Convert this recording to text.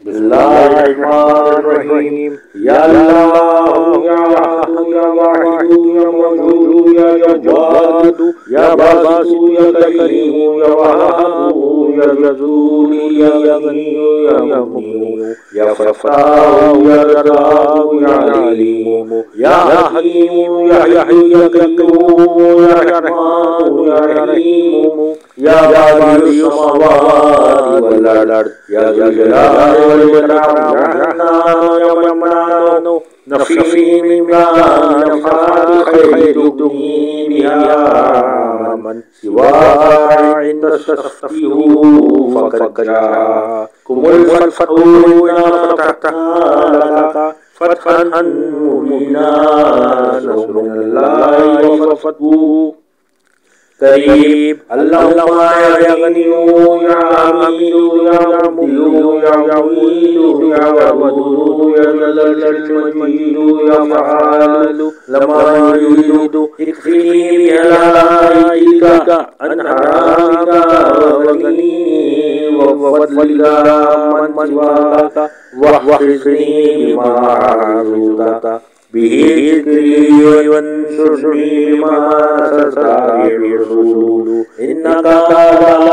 बिस्मिल्लाहिर्रहमानिर्रहीम। या अल्लाह या अहद या वाहिद या मौजूद या जव्वाद या बासित या करीम या वहाब या रसूल या गनी या मुगनी या फत्ताह या रज़ाक या अलीम या हकीम या हय्यु या क़य्यूम या रहमान या रहीम या बादिउस समावाति वल अर्द या ज़ुल जलाली वल इकराम या हन्नान या मन्नान नफ़ी मिम्मान नफ़ात खैर दुनी बिहा मन सिवाका इंद तस्तफ्तीहु फ़क़द जाअकुमुल फ़तहु इन्ना फ़तहना लका फ़तहन मुबीना नस्रुल्लाहि व फ़तहु करीब। अल्लाहुम्मा या गनिय्यु या हमीदु या मुबीदु या मुईदु या वदूदु या ज़ल जलालिल मजीदु या फ़आलु लमा युरीदु इक्फ़िनी बिहलाइका अन हरामिका वगनी व फ़ज़लिका मन सिवाका वहफ़िज़नी बिमा हफ़िज़ता बिही ज़िक्री वंशुरनी बिमा सरसाबिर रसूल इन्नका अला